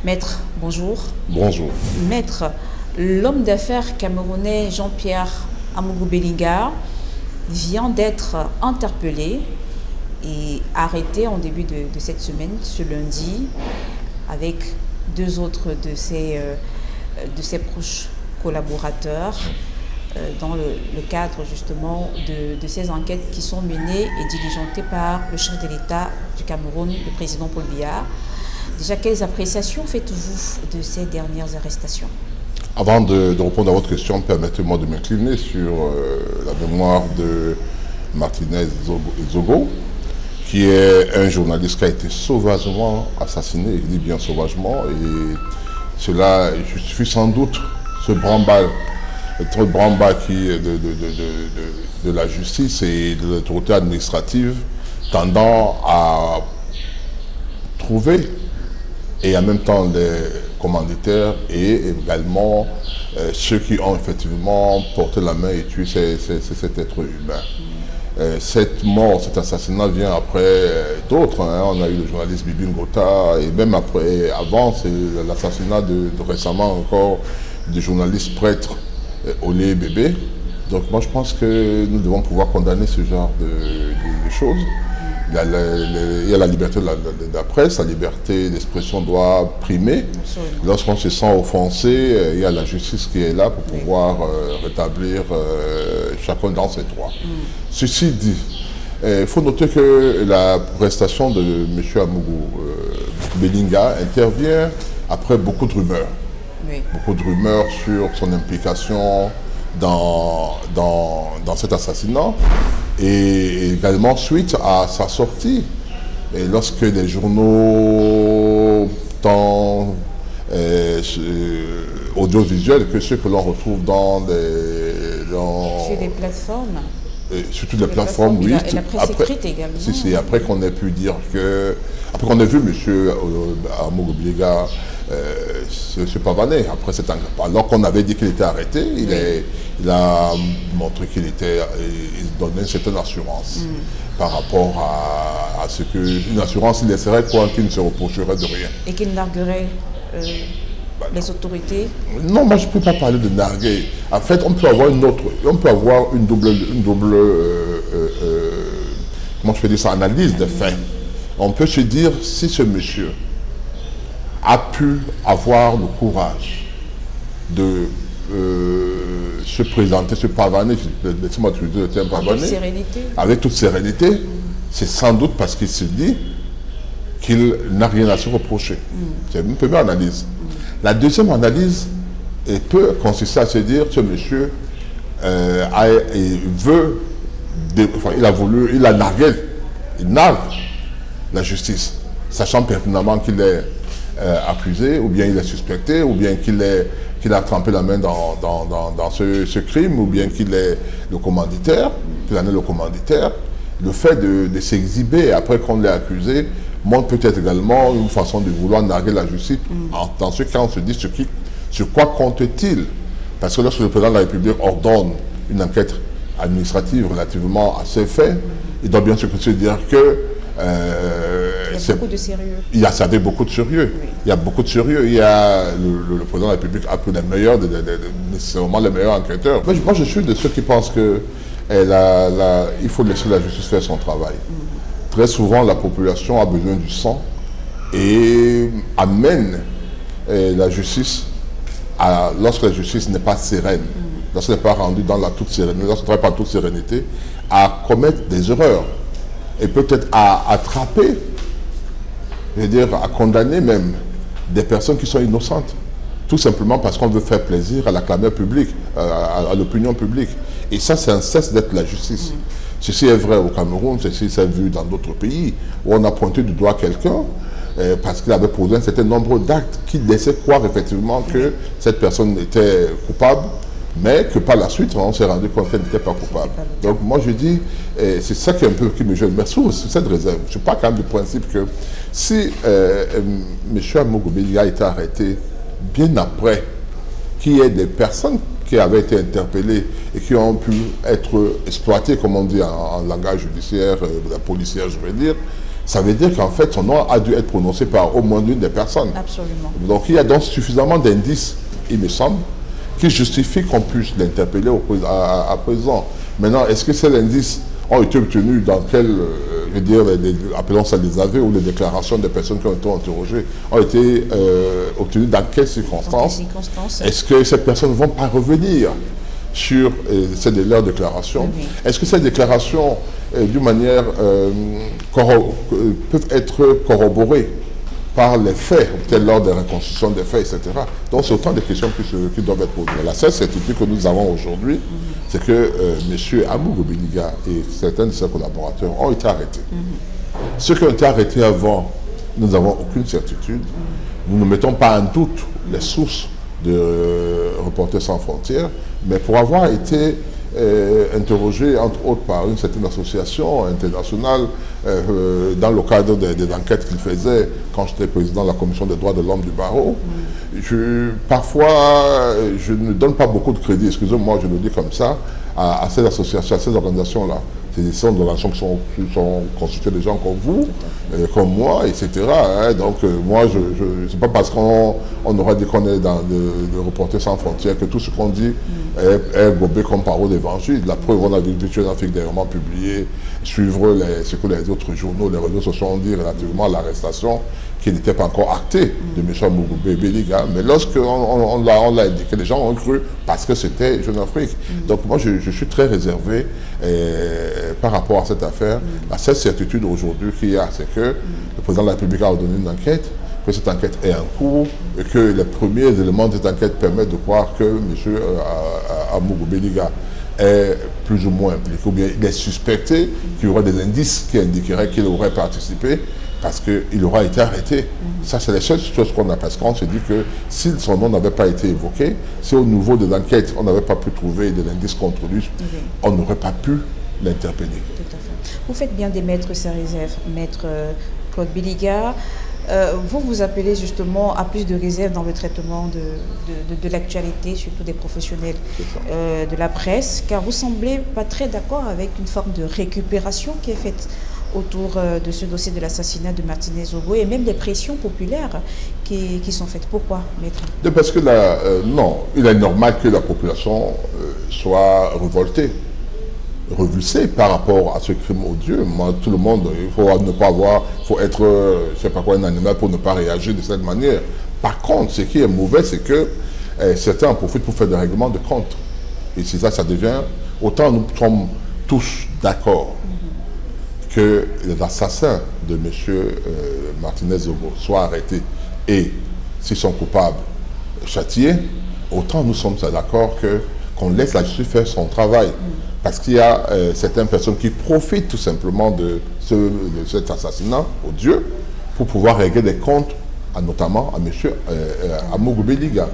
Maître, bonjour. Bonjour. Maître, l'homme d'affaires camerounais Jean-Pierre Amougou Bellinga vient d'être interpellé et arrêté en début de cette semaine, ce lundi, avec deux autres de ses proches collaborateurs dans le cadre justement de ces enquêtes qui sont menées et diligentées par le chef de l'État du Cameroun, le président Paul Biya. Déjà, quelles appréciations faites-vous de ces dernières arrestations? Avant de répondre à votre question, permettez-moi de m'incliner sur la mémoire de Martinez Zogo, qui est un journaliste qui a été sauvagement assassiné, je dis bien sauvagement, et cela justifie sans doute ce branle-bas de la justice et de l'autorité administrative tendant à trouver et en même temps les commanditaires et également ceux qui ont effectivement porté la main et tué cet être humain. Cette mort, cet assassinat vient après d'autres. On a eu le journaliste Bibi Ngota et même avant, c'est l'assassinat récemment encore du journaliste prêtre Olé Bébé. Donc moi je pense que nous devons pouvoir condamner ce genre de choses. Il y a la liberté de la presse, la liberté d'expression doit primer. Lorsqu'on se sent offensé, il y a la justice qui est là pour pouvoir rétablir chacun dans ses droits. Ceci dit, il faut noter que la prestation de M. Amougou Bellinga intervient après beaucoup de rumeurs. Beaucoup de rumeurs sur son implication dans cet assassinat et également suite à sa sortie. Et lorsque des journaux tant audiovisuels que ceux que l'on retrouve sur des plateformes. Surtout des plateformes, oui. Et la presse écrite également. C'est après qu'on ait pu dire que... Après qu'on ait vu M. Amougou Bellinga se pavaner. Après cet alors qu'on avait dit qu'il était arrêté, il a montré qu'il donnait une certaine assurance par rapport à ce que... Une assurance, il laisserait quoi, qu'il ne se reprocherait de rien. Et qu'il narguerait les autorités? Non, moi je ne peux pas parler de narguer. En fait, on peut avoir une double comment je peux dire ça, analyse des faits. On peut se dire, si ce monsieur a pu avoir le courage de se présenter, se pavaner, laissez-moi utiliser le terme pavaner, avec toute sérénité, c'est sans doute parce qu'il se dit qu'il n'a rien à se reprocher. C'est une première analyse. La deuxième analyse peut consister à se dire que ce monsieur il a nargué, il nargue la justice, sachant pertinemment qu'il est accusé, ou bien il est suspecté, ou bien qu'il a trempé la main dans ce crime, ou bien qu'il est le commanditaire, qu'il en est le commanditaire. Le fait de s'exhiber après qu'on l'ait accusé montre peut-être également une façon de vouloir narguer la justice. Dans ce cas, on se dit sur quoi compte-t-il? Parce que lorsque le président de la République ordonne une enquête administrative relativement à ces faits, il doit bien se dire que il y a beaucoup de sérieux. Ça avait beaucoup de sérieux. Oui. Il y a beaucoup de sérieux. Il y a le président de la République a pris les meilleurs, nécessairement les meilleurs enquêteurs. Moi, je suis de ceux qui pensent que il faut laisser la justice faire son travail. Très souvent, la population a besoin du sang et amène la justice, lorsque la justice n'est pas sereine, lorsqu'elle n'est pas rendue dans la toute sérénité, lorsqu'elle ne travaille pas en toute sérénité, à commettre des erreurs et peut-être à attraper, je veux dire, à condamner même des personnes qui sont innocentes, tout simplement parce qu'on veut faire plaisir à la clameur publique, à l'opinion publique. Et ça, c'est un cesse d'être la justice. Ceci est vrai au Cameroun, ceci s'est vu dans d'autres pays, où on a pointé du doigt quelqu'un parce qu'il avait posé un certain nombre d'actes qui laissaient croire effectivement que cette personne était coupable, mais que par la suite, on s'est rendu compte qu'elle n'était pas coupable. Donc moi je dis, c'est ça qui est un peu qui me gêne, mais sous cette réserve, je ne suis pas quand même du principe que si M. Amougou Bellinga a été arrêté bien après qu'il y ait des personnes qui avaient été interpellées et qui ont pu être exploitées, comme on dit en langage judiciaire, policière je veux dire, ça veut dire qu'en fait, son nom a dû être prononcé par au moins l'une des personnes. Absolument. Donc, il y a donc suffisamment d'indices, il me semble, qui justifient qu'on puisse l'interpeller à présent. Maintenant, est-ce que ces indices ont été obtenus dans quel, je veux dire, appelons ça des aveux ou les déclarations des personnes qui ont été interrogées, ont été obtenus dans quelles circonstances? Est-ce que ces personnes ne vont pas revenir sur leurs déclarations? Oui. Est-ce que ces déclarations, d'une manière, peuvent être corroborées par les faits, peut-être lors des reconstitutions des faits, etc. Donc, c'est autant de questions qui doivent être posées. La seule certitude que nous avons aujourd'hui, c'est que M. Amougou Béliga et certains de ses collaborateurs ont été arrêtés. Ceux qui ont été arrêtés avant, nous n'avons aucune certitude. Nous ne mettons pas en doute les sources de Reporters sans frontières, mais pour avoir été interrogé, entre autres, par une certaine association internationale dans le cadre des enquêtes qu'il faisait quand j'étais président de la commission des droits de l'homme du barreau. Parfois, je ne donne pas beaucoup de crédit, excusez-moi, je le dis comme ça, à ces associations, à ces organisations-là. Ce sont des organisations qui sont constituées de gens comme vous, comme moi, etc. Hein. Donc, moi, c'est pas parce qu'on aura dit qu'on est dans le Reporters sans frontières que tout ce qu'on dit est gobé comme parole d'évangile. La preuve, on a vu un article dernièrement publié, suivre ce que les autres journaux, les réseaux sociaux ont dit relativement à l'arrestation qui n'était pas encore actée de M. Amougou Béliga. Mais lorsqu'on l'a indiqué, les gens ont cru parce que c'était Jeune Afrique. Donc, moi, je suis très réservé par rapport à cette affaire. La seule certitude aujourd'hui qu'il y a, c'est que le président de la République a ordonné une enquête, que cette enquête est en cours et que les premiers éléments de cette enquête permettent de croire que M. Amougou Béliga est plus ou moins impliqué, ou bien il est suspecté qu'il y aurait des indices qui indiqueraient qu'il aurait participé parce qu'il aura été arrêté. Ça, c'est la seule chose qu'on a, parce qu'on se dit que si son nom n'avait pas été évoqué, si au niveau de l'enquête, on n'avait pas pu trouver de l'indice contre lui, on n'aurait pas pu l'interpeller. Tout à fait. Vous faites bien d'émettre ces réserves, Maître Claude Béliga. Vous appelez justement à plus de réserve dans le traitement de l'actualité, surtout des professionnels de la presse, car vous ne semblez pas très d'accord avec une forme de récupération qui est faite autour de ce dossier de l'assassinat de Martinez Zogo et même des pressions populaires qui sont faites. Pourquoi, Maître? Parce que non, il est normal que la population soit révoltée, revulsée par rapport à ce crime odieux. Moi, tout le monde, il faut ne pas avoir, il faut être, je ne sais pas quoi, un animal pour ne pas réagir de cette manière. Par contre, ce qui est mauvais, c'est que certains en profitent pour faire des règlements de compte. Et si ça devient, autant nous sommes tous d'accord que les assassins de M. Martinez Zogo soient arrêtés et, s'ils sont coupables, châtiés, autant nous sommes d'accord qu'on laisse la justice faire son travail. Parce qu'il y a certaines personnes qui profitent tout simplement de cet assassinat odieux pour pouvoir régler des comptes, notamment à M. Amougou Béliga.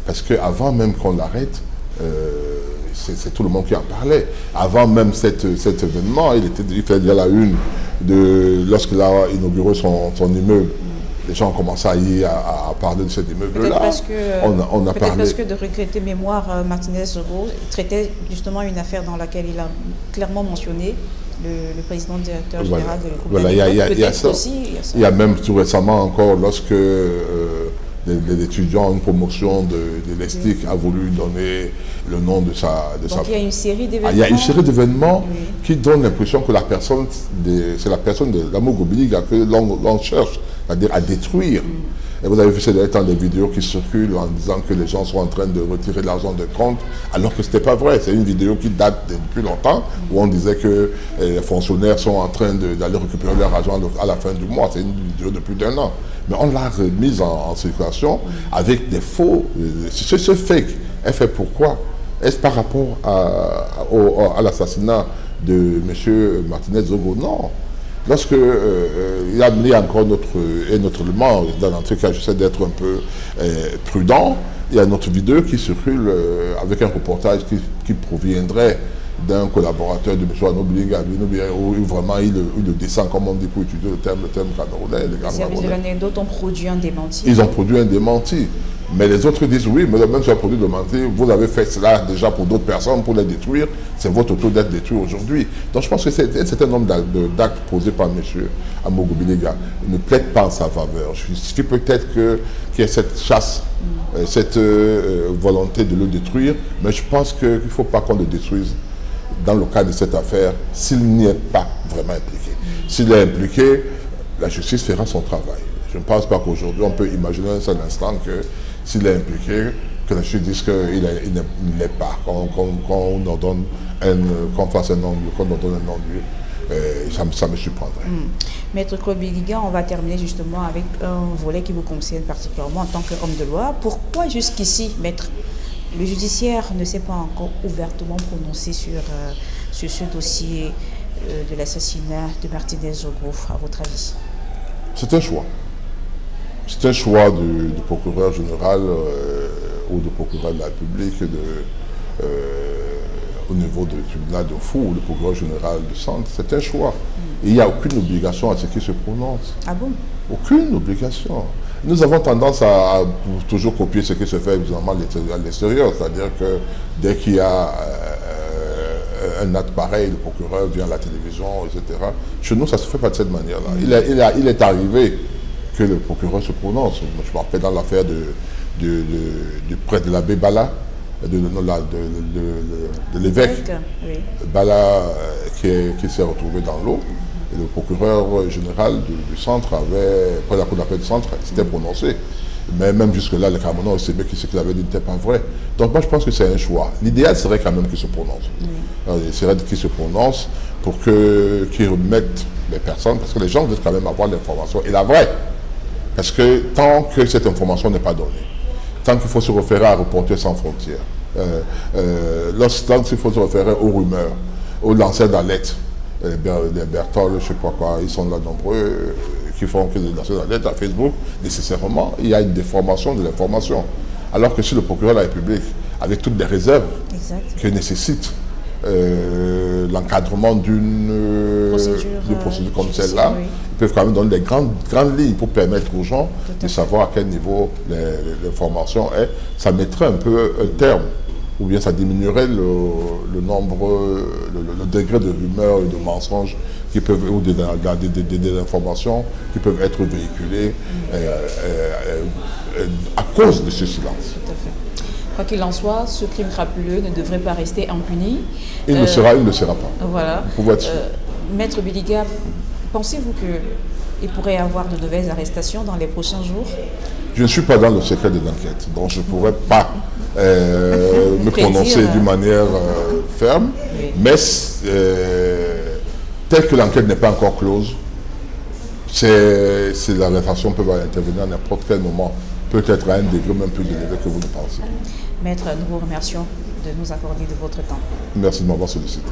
Parce qu'avant même qu'on l'arrête, c'est tout le monde qui en parlait. Avant même cet événement, il fait déjà la une lorsqu'il a inauguré son immeuble. Les gens ont commencé à parler de cet immeuble-là. Peut-être parce que de regretter mémoire, Martinez Zogo traitait justement une affaire dans laquelle il a clairement mentionné le président directeur général de groupe. Voilà, il y a ça. Il y a même tout récemment encore, lorsque les étudiants, une promotion de l'ESTIC a voulu donner le nom de sa... Donc il y a une série d'événements. Il y a une série d'événements qui donnent l'impression que c'est la personne de Amougou Béliga que l'on cherche, c'est-à-dire à détruire. Et vous avez vu ces derniers temps des vidéos qui circulent en disant que les gens sont en train de retirer l'argent de compte, alors que ce n'était pas vrai. C'est une vidéo qui date depuis longtemps, où on disait que les fonctionnaires sont en train d'aller récupérer leur argent à la fin du mois. C'est une vidéo de plus d'1 an. Mais on l'a remise en circulation avec des faux... Ce fake est fait pourquoi? Est-ce par rapport à l'assassinat de M. Martinez Zogo? Non. Lorsque il y a encore notre élément dans l'entrée, j'essaie d'être un peu prudent, il y a notre vidéo qui circule avec un reportage qui proviendrait d'un collaborateur de M. Amougou Béliga, où vraiment il le descend, comme on dit pour utiliser le terme camerounais. Les services de l'anecdote ont produit un démenti. Ils ont produit un démenti. Mais les autres disent oui, mais même sur un produit de mentir, vous avez fait cela déjà pour d'autres personnes, pour les détruire. C'est votre tour d'être détruit aujourd'hui. Donc je pense que c'est un certain nombre d'actes posés par M. Amougou Biliga ne plaident pas en sa faveur. Il suffit peut-être qu'il y ait cette chasse, cette volonté de le détruire, mais je pense qu'il ne faut pas qu'on le détruise dans le cadre de cette affaire s'il n'y est pas vraiment impliqué. S'il est impliqué, la justice fera son travail. Je ne pense pas qu'aujourd'hui on peut imaginer un seul instant que s'il est impliqué, que la justice dise qu'il n'est pas, qu'on ordonne qu'on fasse un non-lieu, qu'on ordonne un non-lieu, ça me surprendrait. Maître Claude Biliga, on va terminer justement avec un volet qui vous concerne particulièrement en tant qu'homme de loi. Pourquoi jusqu'ici, maître, le judiciaire ne s'est pas encore ouvertement prononcé sur ce dossier de l'assassinat de Martinez Zogo, à votre avis? C'est un choix. C'est un choix du procureur général ou du procureur de la République au niveau du tribunal de Fou ou le procureur général du centre. C'est un choix. Et il n'y a aucune obligation à ce qu'il se prononce. Ah bon? Aucune obligation. Nous avons tendance à toujours copier ce qui se fait évidemment à l'extérieur. C'est-à-dire que dès qu'il y a un acte pareil, le procureur vient à la télévision, etc. Chez nous, ça ne se fait pas de cette manière-là. Il est arrivé que le procureur se prononce. Je me rappelle dans l'affaire du prêtre de l'abbé Bala, de l'évêque Bala qui s'est retrouvé dans l'eau. Et le procureur général du centre avait, après la cour d'appel du centre, s'était prononcé. Mais même jusque-là, le Camerounais, ce qu'il avait dit n'était pas vrai. Donc moi, je pense que c'est un choix. L'idéal serait quand même qu'il se prononce. Il serait qu'il se prononce pour qu'il remette les personnes, parce que les gens veulent quand même avoir l'information, et la vraie. Parce que tant que cette information n'est pas donnée, tant qu'il faut se référer à Reporters sans frontières, tant qu'il faut se référer aux rumeurs, aux lanceurs d'alerte, les Bertol, je ne sais pas quoi, ils sont là nombreux, qui font que des lanceurs d'alerte à Facebook, nécessairement, il y a une déformation de l'information. Alors que si le procureur de la République, avec toutes les réserves que nécessite l'encadrement d'une procédure comme celle-là, ils peuvent quand même donner des grandes lignes pour permettre aux gens de savoir à quel niveau l'information est. Ça mettrait un peu un terme, ou bien ça diminuerait le nombre, le degré de rumeurs et de mensonges qui peuvent, ou des informations qui peuvent être véhiculées à cause de ce silence. Tout à fait. Quoi qu'il en soit, ce crime crapuleux ne devrait pas rester impuni. Il ne sera pas. Voilà. Maître Biliga, pensez-vous qu'il pourrait y avoir de nouvelles arrestations dans les prochains jours? Je ne suis pas dans le secret de l'enquête, donc je ne pourrais pas me prononcer d'une manière ferme, mais tel que l'enquête n'est pas encore close, l'arrestation peut intervenir à n'importe quel moment, peut-être à un degré même plus élevé que vous ne pensez. Maître, nous vous remercions de nous accorder de votre temps. Merci de m'avoir sollicité.